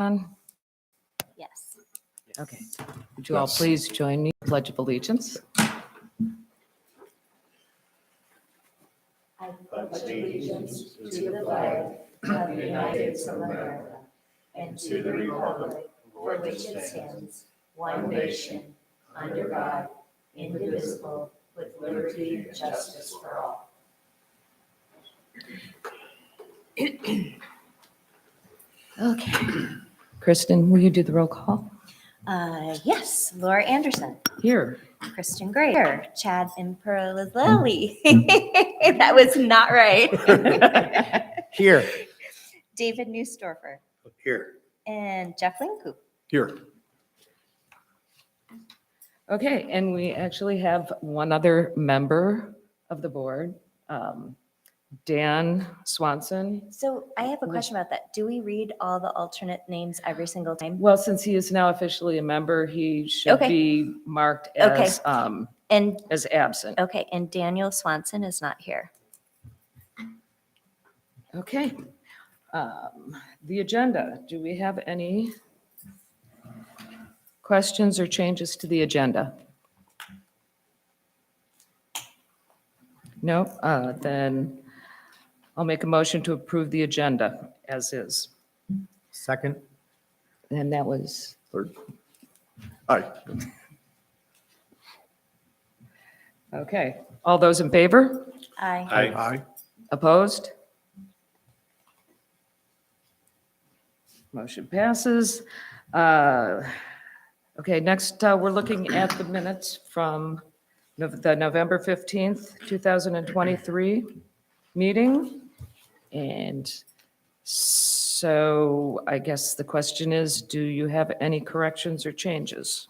On? Yes. Okay. Would you all please join me in the Pledge of Allegiance? I pledge allegiance to the flag of the United States of America and to the republic for which it stands, one nation, under God, indivisible, with liberty and justice for all. Okay. Kristen, will you do the roll call? Yes, Laura Anderson, Here. Kristen Gray, here, Chad Imperlizeli. That was not right. Here. David Neusdorfer Here. and Jeff Linku. Here. Okay, and we actually have one other member of the board, Dan Swanson. So I have a question about that. Do we read all the alternate names every single time? Well, since he is now officially a member, he should Okay. be marked Okay. as And, absent. okay, and Daniel Swanson is not here. Okay. The agenda, do we have any questions or changes to the agenda? No, then I'll make a motion to approve the agenda as is. Second. And that was, Third. Aye. okay. All those in favor? Aye. Aye. Opposed? Motion passes. Okay, next, we're looking at the minutes from the November 15th, 2023 meeting. And so I guess the question is, do you have any corrections or changes?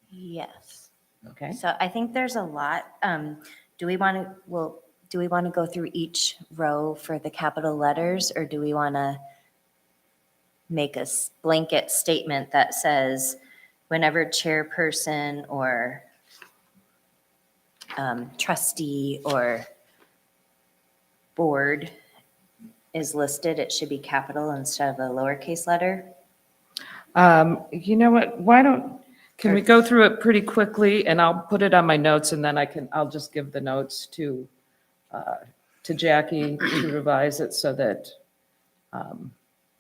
Yes. Okay. So I think there's a lot. Do we want to go through each row for the capital letters, or do we want to make a blanket statement that says whenever chairperson or trustee or board is listed, it should be capital instead of a lowercase letter? You know what, can we go through it pretty quickly and I'll put it on my notes and then I'll just give the notes to Jackie to revise it so that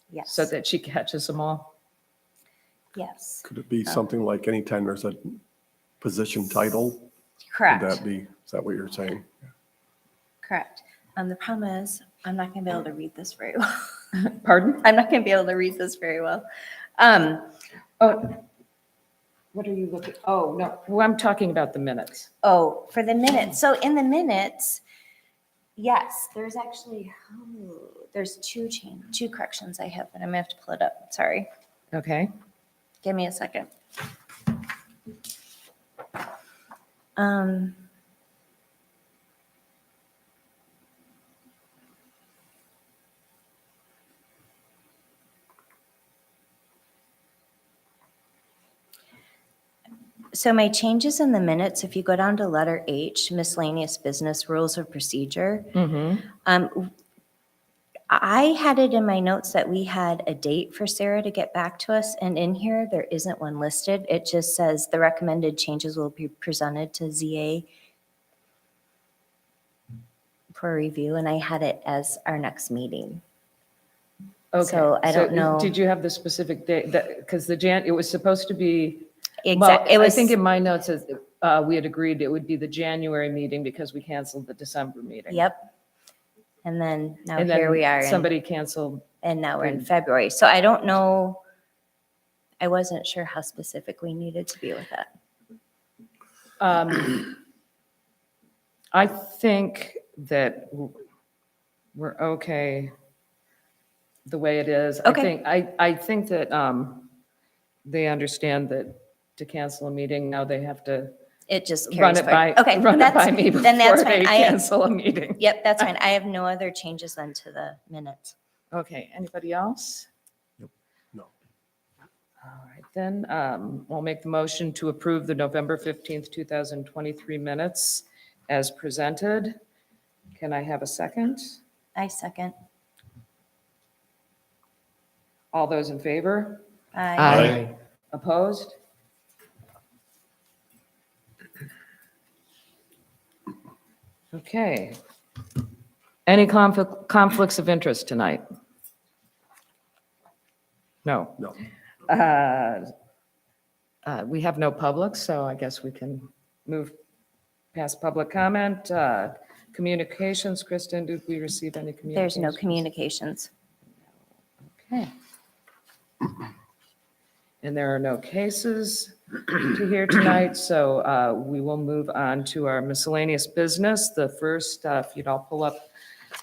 Yes. she catches them all. Yes, Could it be something like anytime there's a position title? Would correct, that be, is that what you're saying? correct. The problem is, I'm not going to be able to read this very well. Pardon? I'm not going to be able to read this very well. Oh, what are you looking, oh, no, well, I'm talking about the minutes. Oh, for the minutes. So in the minutes, yes, there's actually, there's two corrections I have, but I'm gonna have to pull it up. Sorry. Okay. Give me a second. So my changes in the minutes, if you go down to letter H, miscellaneous business rules of procedure, I had it in my notes that we had a date for Sarah to get back to us, and in here, there isn't one listed. It just says the recommended changes will be presented to ZA for review, and I had it as our next meeting. Okay. So I don't know. Did you have the specific date that, because it was supposed to be, well, Exactly. It I was, think in my notes, we had agreed it would be the January meeting because we canceled the December meeting. yep. And then now And here then we are. somebody canceled. And now we're in February. So I don't know. I wasn't sure how specific we needed to be with that. I think that we're okay the way it is. Okay. I think that they understand that to cancel a meeting, now they have to It just run carries it by, forward. Okay, run it by that's, me then that's before they fine. cancel a meeting. Yep, that's fine. I have no other changes then to the minutes. Okay, anybody else? No. All right, then, I'll make the motion to approve the November 15th, 2023 minutes as presented. Can I have a second? I second. All those in favor? Aye. Opposed? Okay. Any conflicts of interest tonight? No. No. We have no public, so I guess we can move past public comment. Communications, Kristen, did we receive any communications? There's no communications. Okay. And there are no cases to hear tonight, so we will move on to our miscellaneous business. The first, if you'd all pull up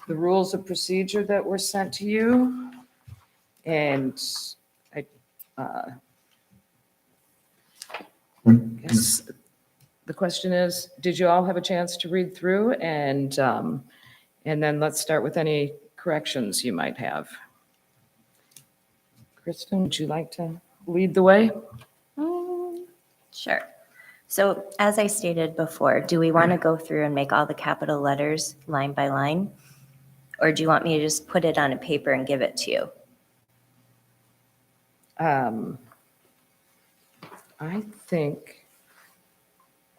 the rules of procedure that were sent to you. And I guess the question is, did you all have a chance to read through? And then let's start with any corrections you might have. Kristen, would you like to lead the way? Sure. So as I stated before, do we want to go through and make all the capital letters line by line? Or do you want me to just put it on a paper and give it to you?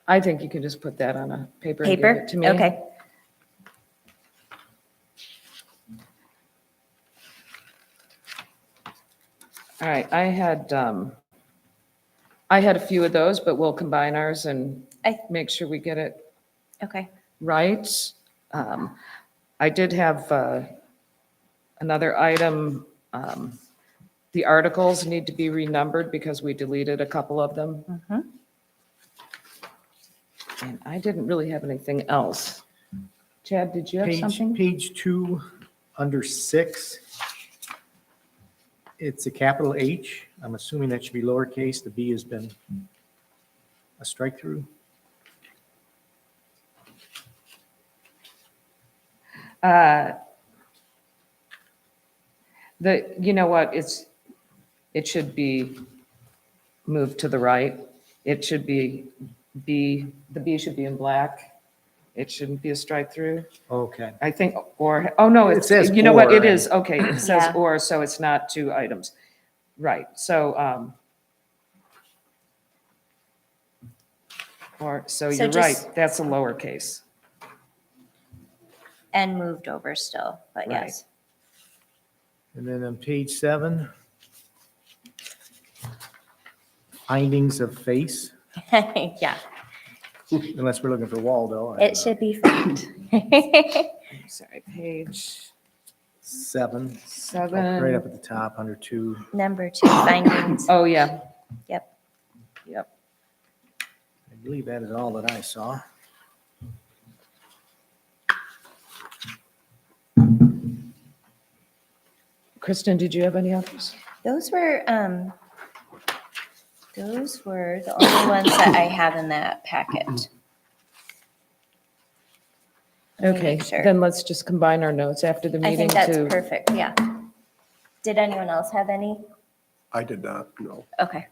I think you can just put that on a paper and give Paper? it to me. Okay. All right, I had a few of those, but we'll combine ours and make sure we get it Okay. right. I did have another item. The articles need to be renumbered because we deleted a couple of them. Mhm. And I didn't really have anything else. Chad, did you have something? Page 2, under 6, it's a capital H. I'm assuming that should be lowercase. The B has been a strike through. You know what, it should be moved to the right. It should be B, the B should be in black. It shouldn't be a strike through. Okay. I think, or, oh no, It says you know what, it or, is, okay, it says Yeah. or, so it's not two items. Right, so, so So you're just- right, that's a lowercase. And moved over still, but Right. yes. And then on page 7, findings of face, Yeah, unless we're looking for Waldo. I don't it should be found. Sorry, page 7, right 7. up at the top, under 2. Number 2, findings. Oh, yeah, Yep. yep. I believe that is all that I saw. Kristen, did you have any others? Those were the only ones that I have in that packet. Let me Okay, make sure. then let's just combine our notes after the I meeting think that's to. perfect, yeah. Did anyone else have any? I did not, no. Okay.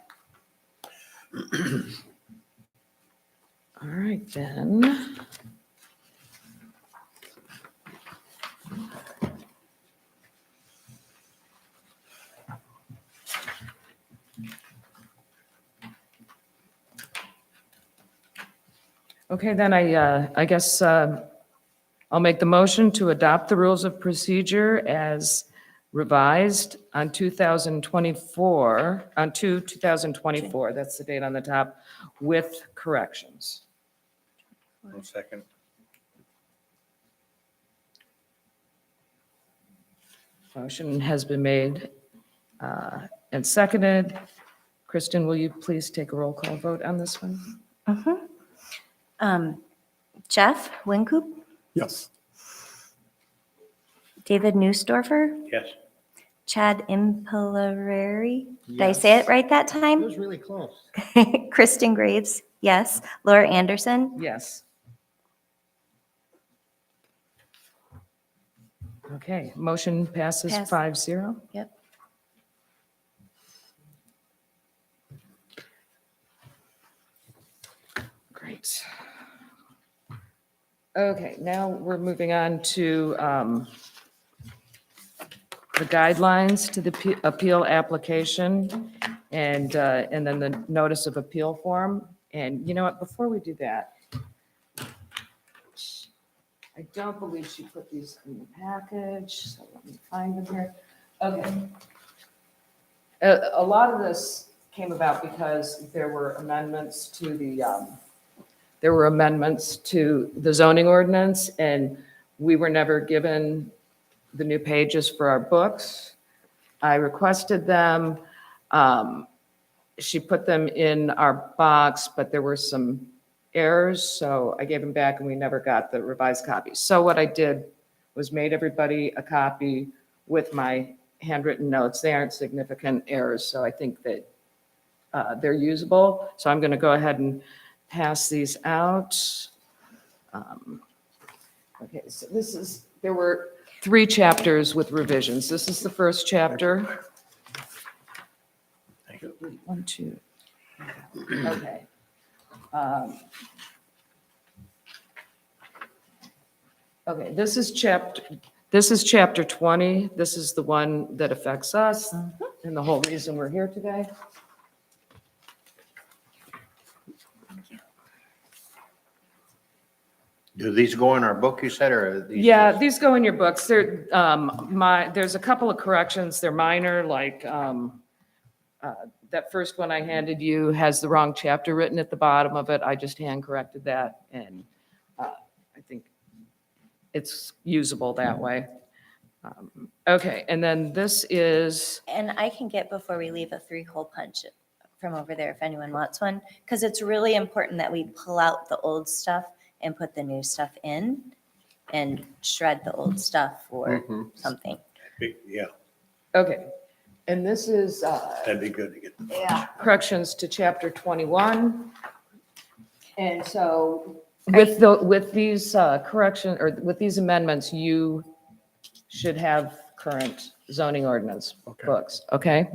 All right, then. Okay, then I guess I'll make the motion to adopt the rules of procedure as revised on 2024, on 2024, that's the date on the top, with corrections. One second. Motion has been made and seconded. Kristen, will you please take a roll call vote on this one? Jeff Wincoop, Yes. David Newsdorfer, Yes. Chad Impelleri. Did I say it right that It time? was really close. Kristen Graves, yes. Laura Anderson, Yes. Okay, motion passes Pass. 5-0. yep. Great. Okay, now we're moving on to the guidelines to the appeal application and then the notice of appeal form. And you know what, before we do that, I don't believe she put these in the package, so let me find them here. Okay. A lot of this came about because there were amendments to the zoning ordinance, and we were never given the new pages for our books. I requested them. She put them in our box, but there were some errors, so I gave them back and we never got the revised copies. So what I did was made everybody a copy with my handwritten notes. They aren't significant errors, so I think that they're usable. So I'm going to go ahead and pass these out. Okay, so there were 3 chapters with revisions. This is the first chapter. Thank you. 1, 2. Okay. Okay, this is chapter 20. This is the one that affects us and the whole reason we're here today. Do these go in our book, you said, or are these? Yeah, just- these go in your books. There's a couple of corrections. They're minor, like that first one I handed you has the wrong chapter written at the bottom of it. I just hand corrected that, and I think it's usable that way. Okay, and then this is, And I can get, before we leave, a 3-hole punch from over there if anyone wants one, because it's really important that we pull out the old stuff and put the new stuff in and shred the old stuff or something. Yeah, okay, and this is that'd be good to get. the- corrections to chapter 21. And so with these correction, or with these amendments, you should have current zoning ordinance Okay. books, okay?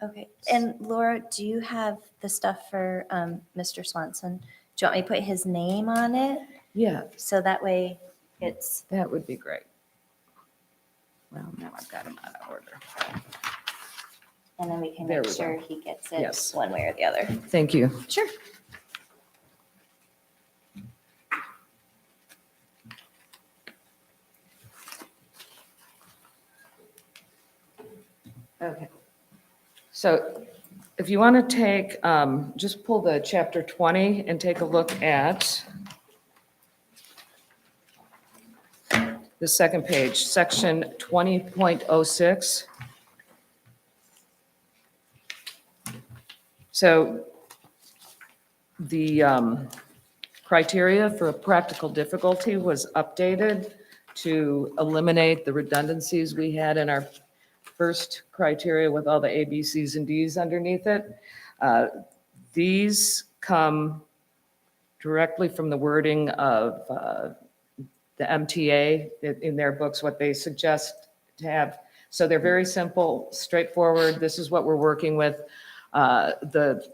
Okay, and Laura, do you have the stuff for Mr. Swanson? Do you want me to put his name on it? Yeah, So that way it's, that would be great. Well, now I've got them out of order. and then we can There make we go. sure he gets it Yes. one way or the other. Thank you. Sure. Okay. So if you want to take, just pull the chapter 20 and take a look at the second page, section 20.06. So the criteria for a practical difficulty was updated to eliminate the redundancies we had in our first criteria with all the A, B, Cs, and Ds underneath it. These come directly from the wording of the MTA in their books, what they suggest to have. So they're very simple, straightforward. This is what we're working with. The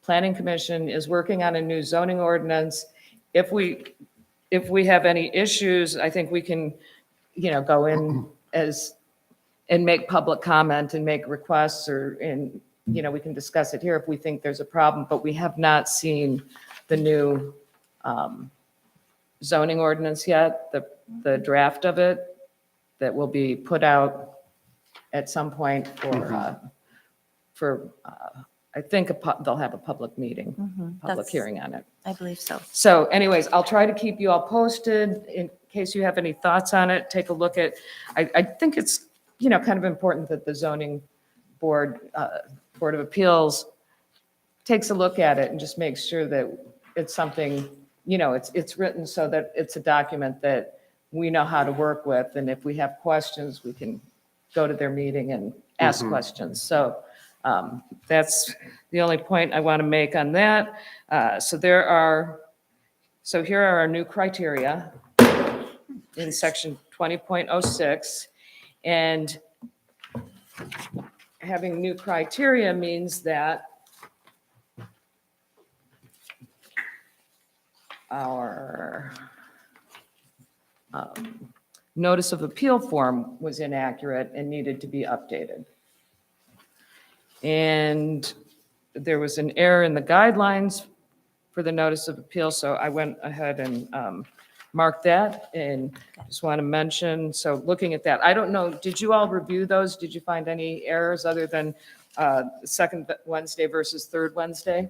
Planning Commission is working on a new zoning ordinance. If we have any issues, I think we can, go in and make public comment and make requests, we can discuss it here if we think there's a problem, but we have not seen the new zoning ordinance yet, the draft of it that will be put out at some point for I think they'll have a public meeting, public That's- hearing on it. I believe so. So anyways, I'll try to keep you all posted in case you have any thoughts on it. Take a look at, I think it's, kind of important that the zoning board, Board of Appeals takes a look at it and just makes sure that it's something, it's written so that it's a document that we know how to work with. And if we have questions, we can go to their meeting and ask questions. So that's the only point I want to make on that. So here are our new criteria in section 20.06. And having new criteria means that our notice of appeal form was inaccurate and needed to be updated. And there was an error in the guidelines for the notice of appeal, so I went ahead and marked that, and just want to mention, so looking at that, I don't know, did you all review those? Did you find any errors other than second Wednesday versus third Wednesday?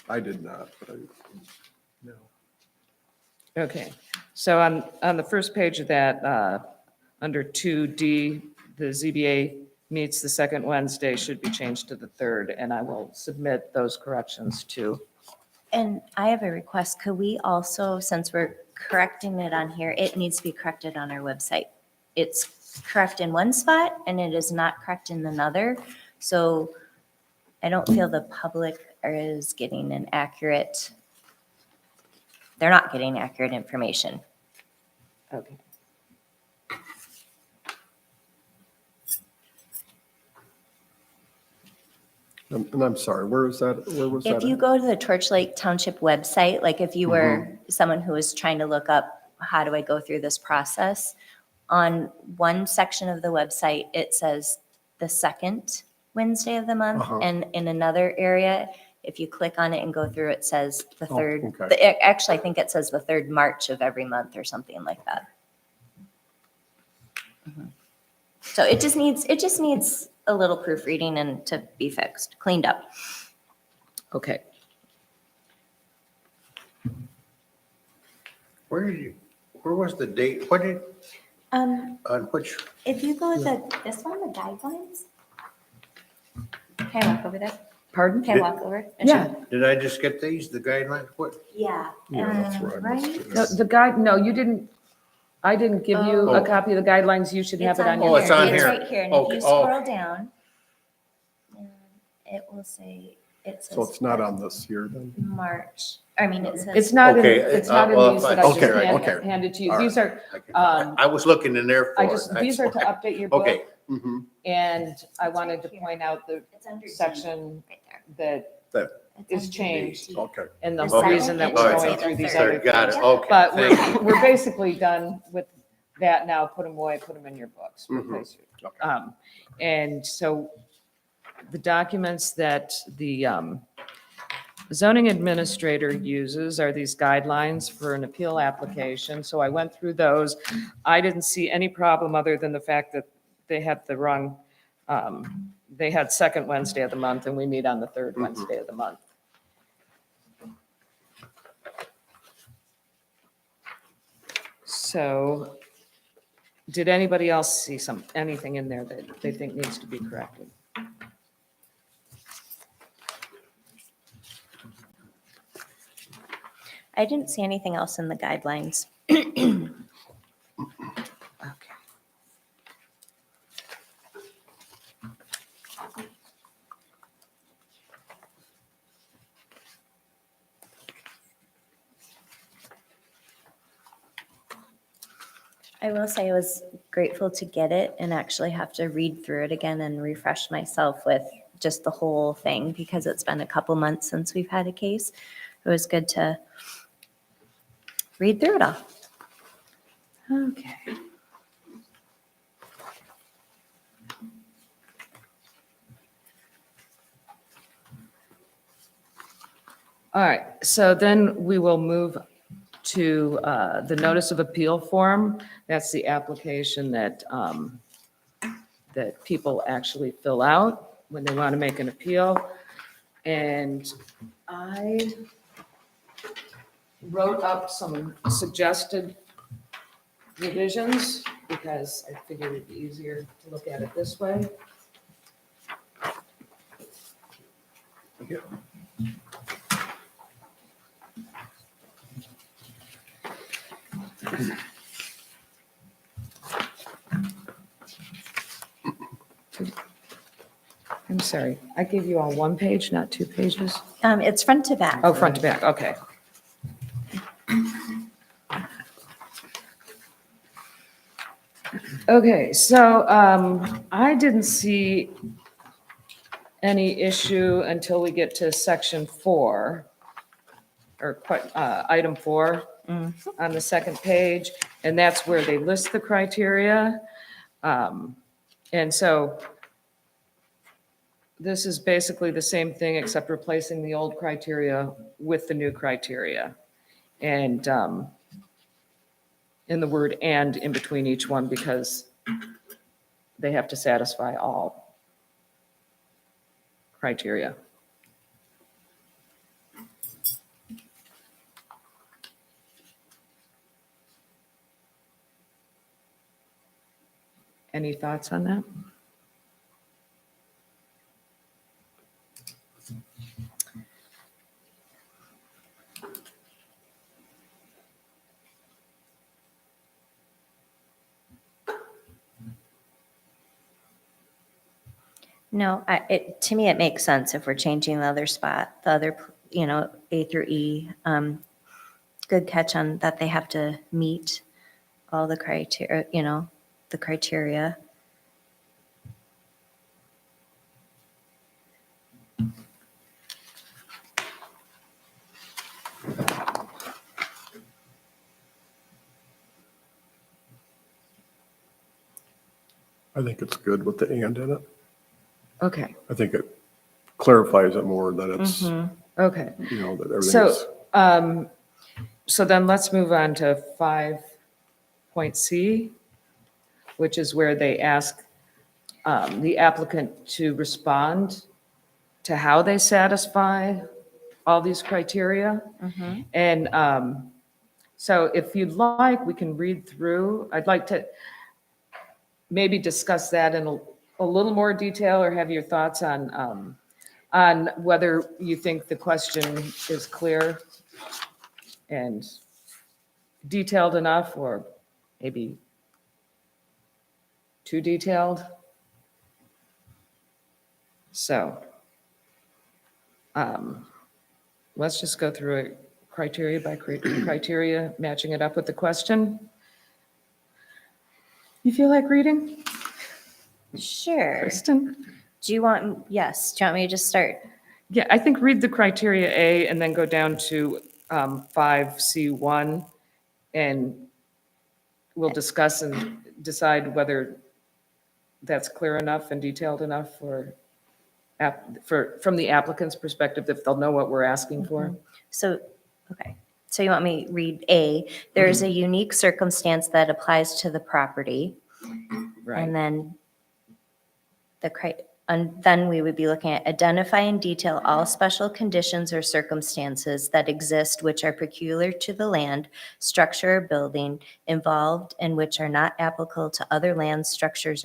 I did not, but No. Okay, so on the first page of that, under 2D, the ZBA meets the second Wednesday should be changed to the third, and I will submit those corrections too. And I have a request. Could we also, since we're correcting it on here, it needs to be corrected on our website. It's correct in one spot and it is not correct in another. So I don't feel the public is getting an accurate, they're not getting accurate information. Okay. and I'm sorry, where was that? Where was that? If you at? go to the Torch Lake Township website, like if you were someone who was trying to look up, how do I go through this process? On one section of the website, it says the second Wednesday of the month. Uh-huh. And in another area, if you click on it and go through, it says the Oh, third. okay. Actually, I think it says the third March of every month or something like that. So it just needs a little proofreading and to be fixed, cleaned up. Okay, Where was the date? What did, on which, If you go to this one, the guidelines. Can I walk over there? pardon? Can I walk over? and show Yeah, you? did I just get these, the guidelines? What? Yeah. Yeah, that's where I missed Right? it. no, the guide, no, you didn't, I didn't give you a Oh. copy of the guidelines, you should have it on Oh, your. it's on It's here. right here, and if Okay, you oh. scroll down, and it will say, it says. So it's not on this here then? March, I mean, it says. It's not in, Okay, it's not in well, these if that I- I just okay, okay. handed to you. All These are, I I was looking in there for I it. just, these are to That's update your why. book. Okay, Mhm. And I It's wanted right to here. point out the It's under D, section right there. that It's is under changed. D. Okay. and the The second reason that and we're it going should say through the these third. other got it, things. okay. But thank you. we're basically done with that now. Put them away, put them in your books. Mhm. replace you. Okay. And so the documents that the zoning administrator uses are these guidelines for an appeal application. So I went through those. I didn't see any problem other than the fact that they had the wrong, they had second Wednesday of the month and we meet on the third Wednesday of the month. So did anybody else see anything in there that they think needs to be corrected? I didn't see anything else in the guidelines. Okay. I will say I was grateful to get it and actually have to read through it again and refresh myself with just the whole thing because it's been a couple months since we've had a case. It was good to read through it all. Okay. All right, so then we will move to the notice of appeal form. That's the application that, that people actually fill out when they want to make an appeal. And I wrote up some suggested revisions because I figured it'd be easier to look at it this way. I'm sorry, I gave you all one page, not two pages? It's front to back. Oh, front to back, okay. Okay, so I didn't see any issue until we get to section 4. item 4 on the second page, and that's where they list the criteria. And so this is basically the same thing except replacing the old criteria with the new criteria. And in the word "and" in between each one because they have to satisfy all criteria. Any thoughts on that? No, to me, it makes sense if we're changing the other spot, the other, A through E. Good catch on that they have to meet all the criteria, the criteria. I think it's good with the "and" in it. Okay, I think it clarifies it more that it's, okay. that everything is. So, so then let's move on to 5.C, which is where they ask the applicant to respond to how they satisfy all these criteria. And so if you'd like, we can read through. I'd like to maybe discuss that in a little more detail or have your thoughts on whether you think the question is clear and detailed enough or maybe too detailed. So let's just go through it criteria by criteria, matching it up with the question. You feel like reading, Sure. Kristen? Yes, do you want me to just start? Yeah, I think read the criteria A and then go down to 5C1, and we'll discuss and decide whether that's clear enough and detailed enough from the applicant's perspective, if they'll know what we're asking for. So, okay. So you want me to read A? There is a unique circumstance that applies to the property. Right. And then then we would be looking at identify in detail all special conditions or circumstances that exist which are peculiar to the land, structure, or building involved and which are not applicable to other land structures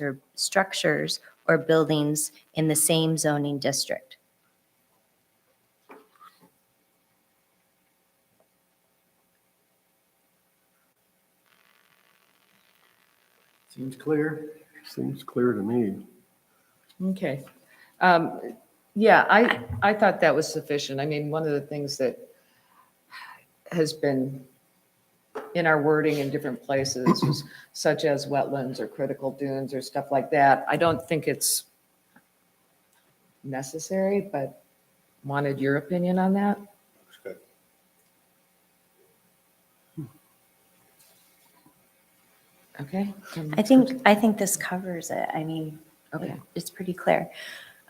or buildings in the same zoning district. Seems clear. Seems clear to me. Okay. Yeah, I thought that was sufficient. I mean, one of the things that has been in our wording in different places was such as wetlands or critical dunes or stuff like that. I don't think it's necessary, but wanted your opinion on that. Looks good. Okay. I think this covers it. I mean, Okay. it's pretty clear.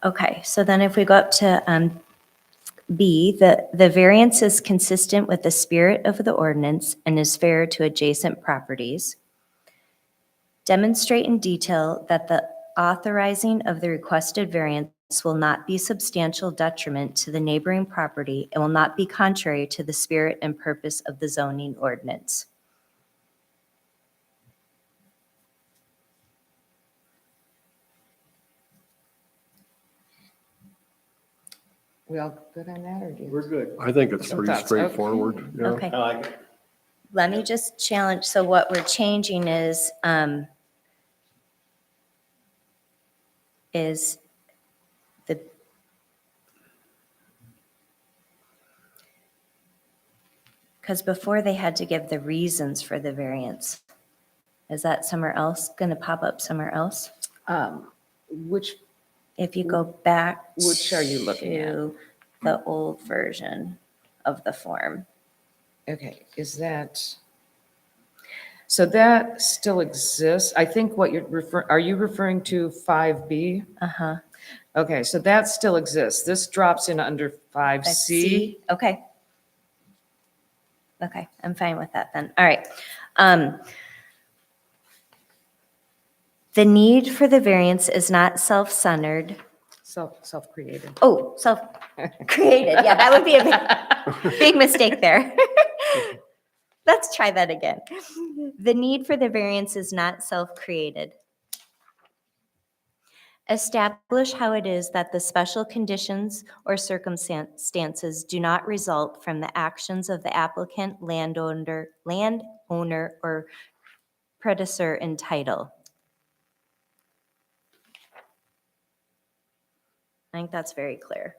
Okay, so then if we go up to B, the variance is consistent with the spirit of the ordinance and is fair to adjacent properties. Demonstrate in detail that the authorizing of the requested variance will not be substantial detriment to the neighboring property and will not be contrary to the spirit and purpose of the zoning ordinance. We all good on that, or do you? We're good. I think it's Some pretty thoughts, okay. straightforward. Yeah. Okay. I like it. Let me just challenge, so what we're changing is the, because before they had to give the reasons for the variance. Is that somewhere else, going to pop up somewhere else? Which, If you go back Which are you looking at? to the old version of the form. Okay, is that, so that still exists? I think what are you referring to 5B? Uh-huh. Okay, so that still exists. This drops in under 5C. Okay. Okay, I'm fine with that then. All right. Um, The need for the variance is not self-centered. Self-created. Oh, self-created. Yeah, that would be a big mistake there. Let's try that again. The need for the variance is not self-created. Establish how it is that the special conditions or circumstances do not result from the actions of the applicant, landowner, or predecessor in title. I think that's very clear.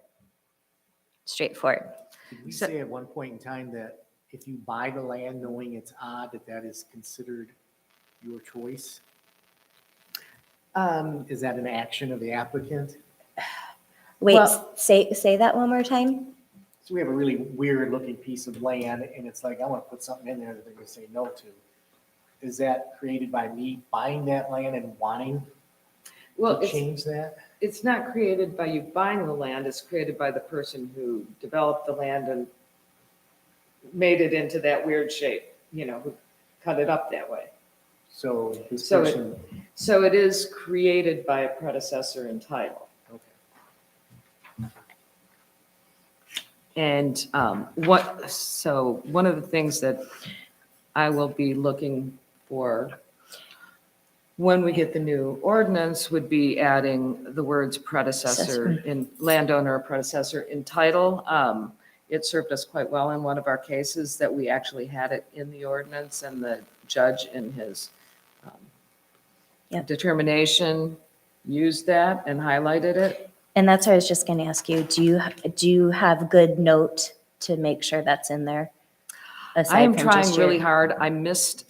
Straightforward. Did we say at one point in time that if you buy the land knowing it's odd, that is considered your choice? Is that an action of the applicant? Wait, Well- say that one more time? So we have a really weird looking piece of land and it's like, I want to put something in there that they're going to say no to. Is that created by me buying that land and wanting Well, to change that? it's not created by you buying the land, it's created by the person who developed the land and made it into that weird shape, who cut it up that way. So this So person, So it is created by a predecessor in title. okay. And so one of the things that I will be looking for when we get the new ordinance would be adding the words predecessor in landowner or predecessor in title. It served us quite well in one of our cases that we actually had it in the ordinance and the judge in his Yep. determination used that and highlighted it. And that's what I was just going to ask you. Do you have good note to make sure that's in there? I am Aside from trying just your- really hard. I missed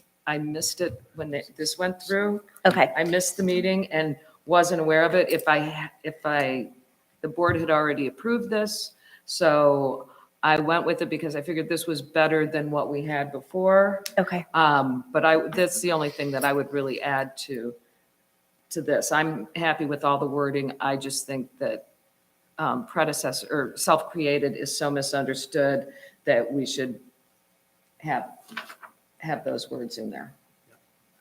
it when this went through. Okay, I missed the meeting and wasn't aware of it. The board had already approved this, so I went with it because I figured this was better than what we had before. okay. But that's the only thing that I would really add to this. I'm happy with all the wording. I just think that predecessor or self-created is so misunderstood that we should have those words in there,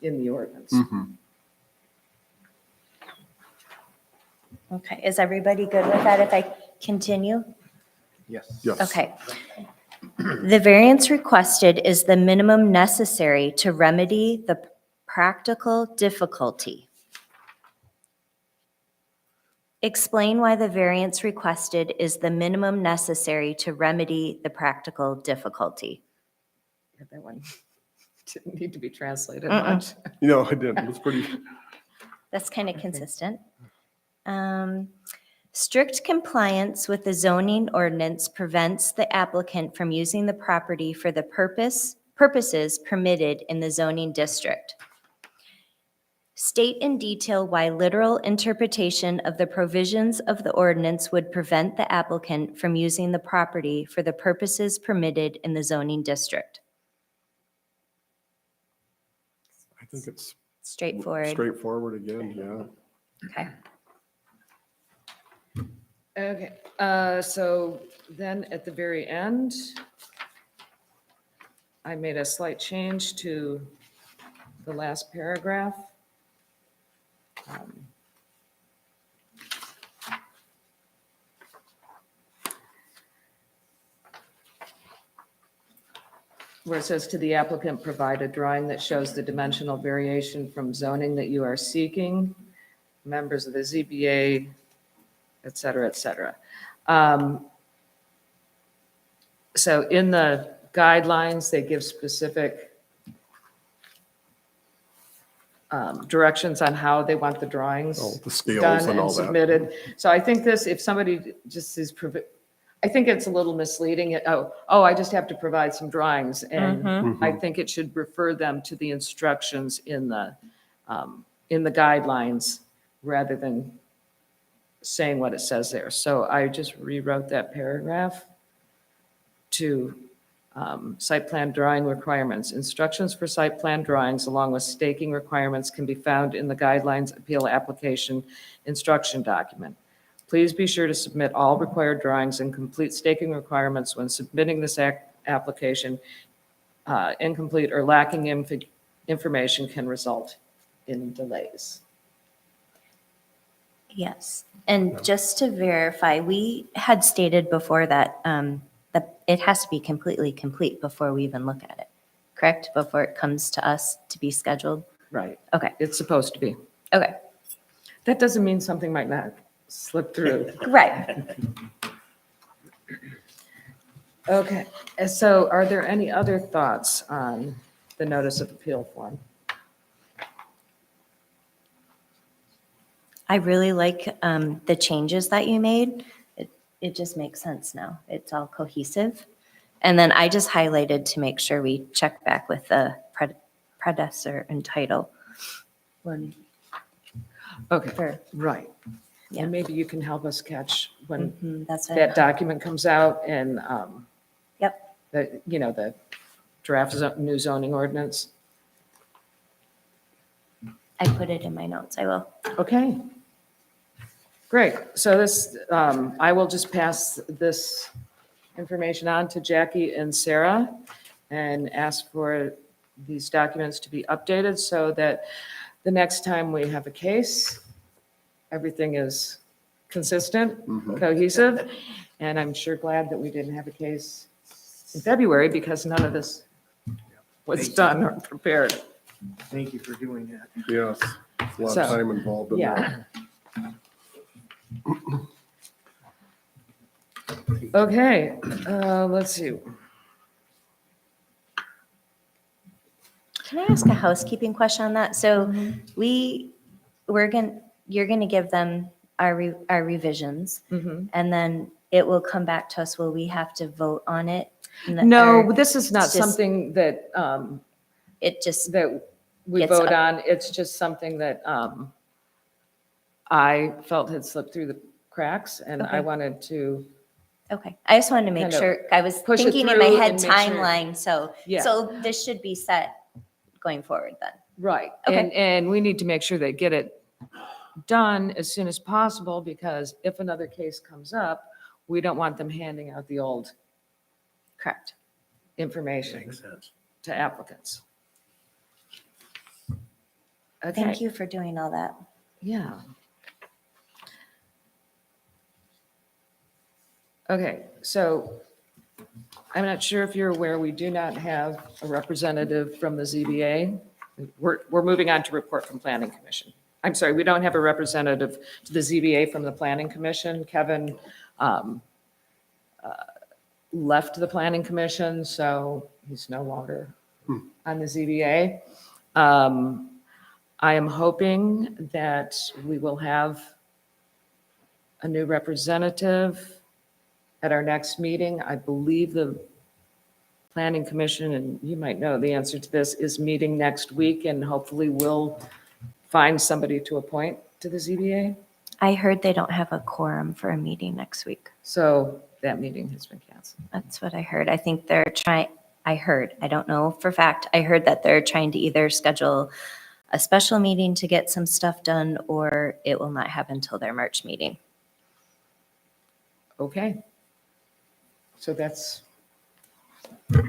in the ordinance. Okay, is everybody good with that if I continue? Yes. Yes. Okay. The variance requested is the minimum necessary to remedy the practical difficulty. Explain why the variance requested is the minimum necessary to remedy the practical difficulty. That one didn't need to be translated Mm-mm. much. I didn't. It was pretty, That's kind of consistent. Strict compliance with the zoning ordinance prevents the applicant from using the property for the purposes permitted in the zoning district. State in detail why literal interpretation of the provisions of the ordinance would prevent the applicant from using the property for the purposes permitted in the zoning district. I think it's Straightforward. straightforward again, yeah. Okay. Okay, so then at the very end, I made a slight change to the last paragraph. Where it says to the applicant, provide a drawing that shows the dimensional variation from zoning that you are seeking, members of the ZBA, et cetera, et cetera. So in the guidelines, they give specific directions on how they want the drawings Oh, the scales done and all and that. submitted. So I think this, if somebody just is, I think it's a little misleading. I just have to provide some drawings. And I think it should refer them to the instructions in the guidelines rather than saying what it says there. So I just rewrote that paragraph to site plan drawing requirements. Instructions for site plan drawings along with staking requirements can be found in the guidelines appeal application instruction document. Please be sure to submit all required drawings and complete staking requirements when submitting this application. Incomplete or lacking information can result in delays. Yes, and just to verify, we had stated before that, that it has to be completely complete before we even look at it, correct? Before it comes to us to be scheduled? Right. Okay, It's supposed to be. okay, That doesn't mean something might not slip through. right. Okay, and so are there any other thoughts on the notice of appeal form? I really like the changes that you made. It just makes sense now. It's all cohesive. And then I just highlighted to make sure we check back with the predecessor and title. When, Okay, for, right. Yeah. And maybe you can help us catch when that's that it. document comes out and, Yep, the draft new zoning ordinance. I put it in my notes. I will. Okay. Great. So this, I will just pass this information on to Jackie and Sarah and ask for these documents to be updated so that the next time we have a case, everything is consistent, cohesive. And I'm sure glad that we didn't have a case in February because none of this was done or prepared. Thank you for doing that. Yes, a lot So, of time involved in that. Yeah. Okay, let's see. Can I ask a housekeeping question on that? So you're gonna give them our revisions, Mhm. and then it will come back to us. Will we have to vote on it? No, Or this is not it's just- something that, It just, that we Gets vote up. on. It's just something that I felt had slipped through the cracks and I Okay. wanted to, okay. I just wanted to make Kind of sure, I was push it thinking in my through head and make sure- timeline, so, Yeah. so this should be set going forward then. right. Okay. And we need to make sure they get it done as soon as possible because if another case comes up, we don't want them handing out the old Correct. information Makes sense. to applicants. Okay. Thank you for doing all that. Yeah. Okay, so I'm not sure if you're aware, we do not have a representative from the ZBA. We're moving on to report from Planning Commission. I'm sorry, we don't have a representative to the ZBA from the Planning Commission. Kevin left the Planning Commission, so he's no longer on the ZBA. I am hoping that we will have a new representative at our next meeting. I believe the Planning Commission, and you might know the answer to this, is meeting next week, and hopefully we'll find somebody to appoint to the ZBA. I heard they don't have a quorum for a meeting next week. So that meeting has been canceled. That's what I heard. I think they're trying, I don't know for fact, I heard that they're trying to either schedule a special meeting to get some stuff done, or it will not happen until their March meeting. Okay. So that's That's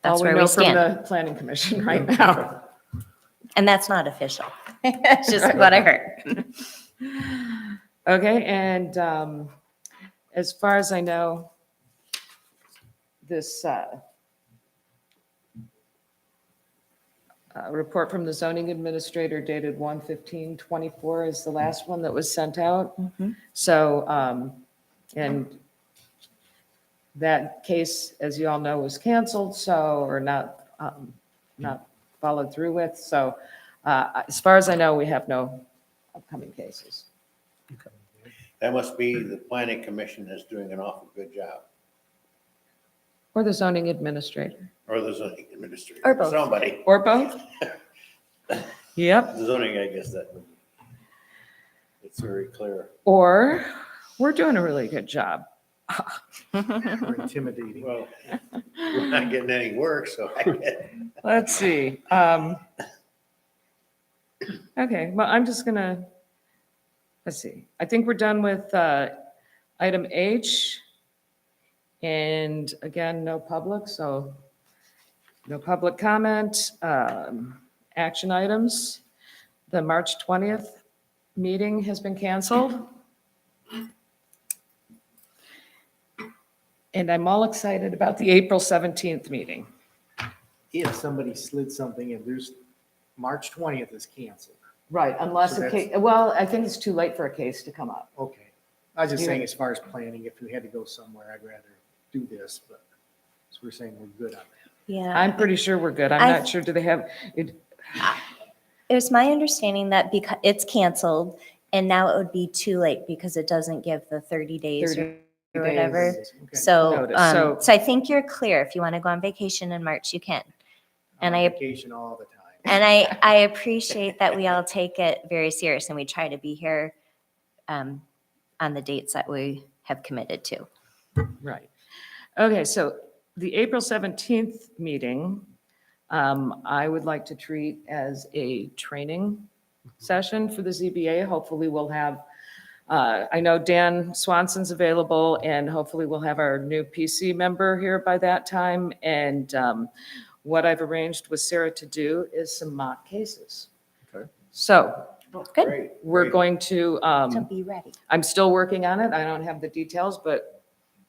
all where we know from stand. the Planning Commission right now. And that's not official. It's just what I heard. Okay, and as far as I know, this report from the zoning administrator dated 1/15/24 is the last one that was sent out. So, and that case, as you all know, was canceled, so, or not followed through with. So as far as I know, we have no upcoming cases. That must be the planning commission is doing an awful good job, Or the zoning administrator, or the zoning administrator. Or both. Somebody, or both. Yep, the zoning, I guess that, it's very clear. or we're doing a really good job. Or intimidating. Well, we're not getting any work, so I get. Let's see. Okay, well, I'm just gonna, let's see. I think we're done with item H. And again, no public, so no public comment. Action items. The March 20th meeting has been canceled. And I'm all excited about the April 17th meeting. If somebody slid something and there's, March 20th is canceled. Right, unless So a case, well, I think it's too late for a case to come up. Okay. I was just Yeah. saying, as far as planning, if we had to go somewhere, I'd rather do this, but so we're saying we're good on that. Yeah. I'm pretty sure we're good. I'm I- not sure, do they have, it, It was my understanding that because it's canceled and now it would be too late because it doesn't give the 30 days 30 or whatever. days Okay. So, notice. So- so I think you're clear. If you want to go on vacation in March, you can. I'm And on I- vacation all the time. And I appreciate that we all take it very serious and we try to be here on the dates that we have committed to. Right. Okay, so the April 17th meeting, I would like to treat as a training session for the ZBA. Hopefully we'll have, I know Dan Swanson's available, and hopefully we'll have our new PC member here by that time. And what I've arranged with Sarah to do is some mock cases. Okay. So Good. Great, we're great. going to, So be ready. I'm still working on it. I don't have the details, but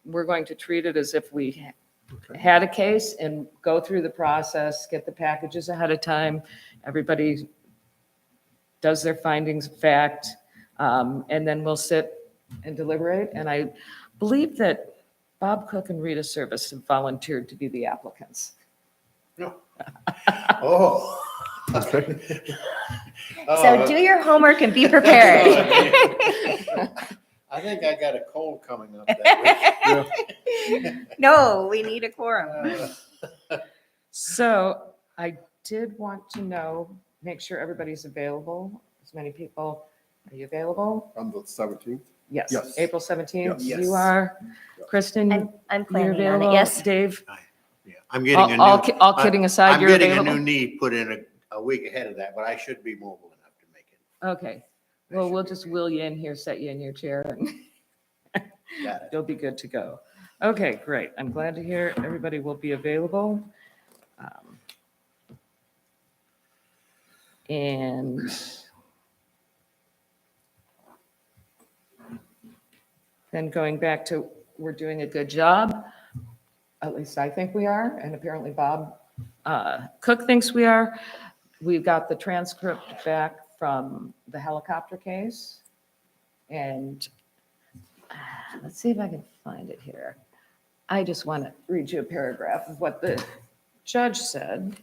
we're going to treat it as if we Okay. had a case and go through the process, get the packages ahead of time. Everybody does their findings of fact, and then we'll sit and deliberate. And I believe that Bob Cook and Rita Service have volunteered to be the applicants. No. Oh. Okay. So do your homework and be prepared. I think I got a cold coming up that No, we need a quorum. week. So I did want to know, make sure everybody's available. As many people, are you available? On the 17th? Yes. Yes. April 17th, Yes. you are. Kristen, I'm you're planning on available? it, yes. Dave? Yeah, I'm getting a new. All kidding aside, I'm you're getting a available? new knee put in a week ahead of that, but I should be mobile enough to make it. Okay, well, we'll just wheel you in here, set you in your chair, and Got it. you'll be good to go. Okay, great. I'm glad to hear everybody will be available. And then going back to, we're doing a good job. At least I think we are, and apparently Bob Cook thinks we are. We've got the transcript back from the helicopter case. And let's see if I can find it here. I just want to read you a paragraph of what the judge said.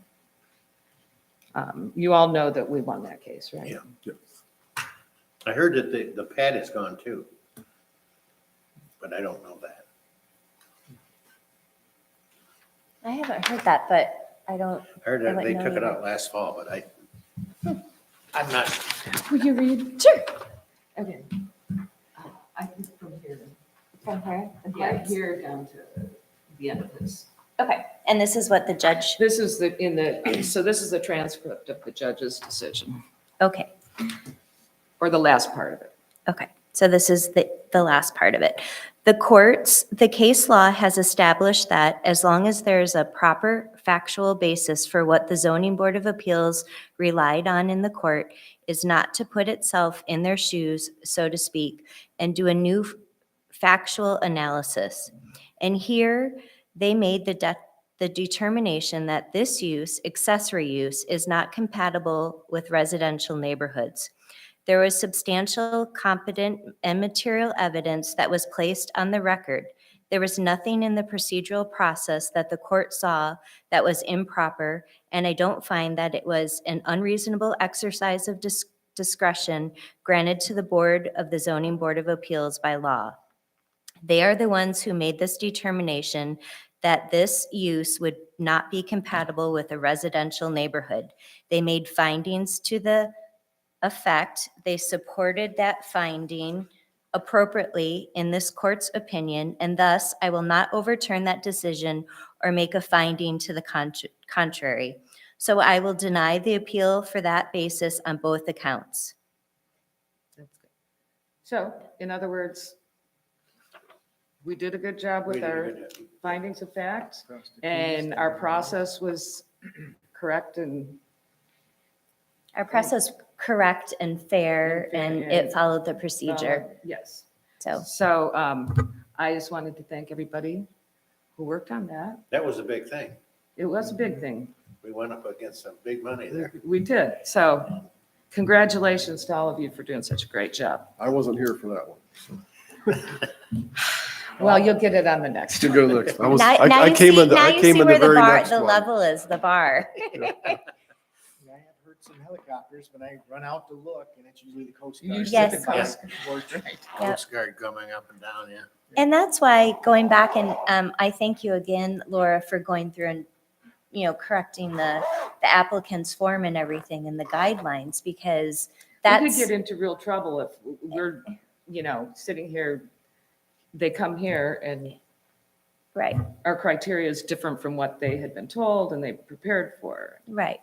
You all know that we won that case, right? Yeah. Yes. I heard that the pad is gone too. But I don't know that. I haven't heard that, but I don't, I heard I that wouldn't they know took it either. out last fall, but I'm not. Will you read? Sure. Okay. I think from here, from her. yeah, here down to the end of this. Okay, and this is what the judge, This is so this is the transcript of the judge's decision, okay, or the last part of it. okay. So this is the last part of it. The case law has established that as long as there is a proper factual basis for what the Zoning Board of Appeals relied on in the court is not to put itself in their shoes, so to speak, and do a new factual analysis. And here, they made the determination that this use, accessory use, is not compatible with residential neighborhoods. There was substantial, competent, and material evidence that was placed on the record. There was nothing in the procedural process that the court saw that was improper, and I don't find that it was an unreasonable exercise of discretion granted to the Board of the Zoning Board of Appeals by law. They are the ones who made this determination that this use would not be compatible with a residential neighborhood. They made findings to the effect. They supported that finding appropriately in this court's opinion, and thus I will not overturn that decision or make a finding to the contrary. So I will deny the appeal for that basis on both accounts. That's good. So, in other words, we did a good job We with did a our good job. findings of fact, and our process was correct and Our process correct and fair, and it followed the procedure, yes. so. So I just wanted to thank everybody who worked on that. That was a big thing. It was a big thing. We went up against some big money there. We did. So congratulations to all of you for doing such a great job. I wasn't here for that one. Well, you'll get it on the next To one. go to the next. I was, Now I you came see- in, now I you came see in the where very bar- next the one. level is, the bar. I have heard some helicopters, but I run out to look, and it's usually the Coast Guard. Usually Yes. the Coast Guard. Right. Yep. Coast Guard coming up and down, yeah. And that's why, going back, and I thank you again, Laura, for going through and, correcting the applicant's form and everything and the guidelines, because We could that's, get into real trouble if we're, sitting here, they come here and right, our criteria is different from what they had been told and they prepared for. right.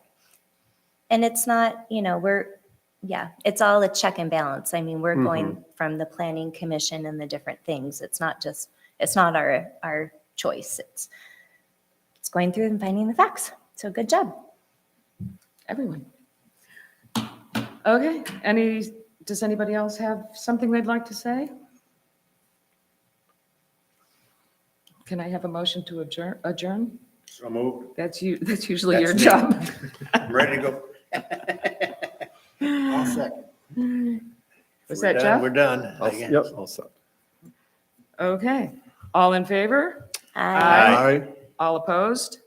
And it's not, it's all a check and balance. I mean, we're going from the planning commission and the different things. It's not our choice. It's going through and finding the facts. So good job. Everyone. Okay, does anybody else have something they'd like to say? Can I have a motion to adjourn? So moved. That's usually your That's me. job. I'm ready to go. I'll second. Was We're that done, Jeff? We're done. I guess. Yep, all set. Okay, all in favor? Aye. Aye. All opposed?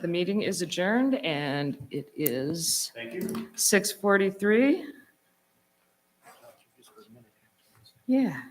The meeting is adjourned and it is Thank you. 6:43. Yeah.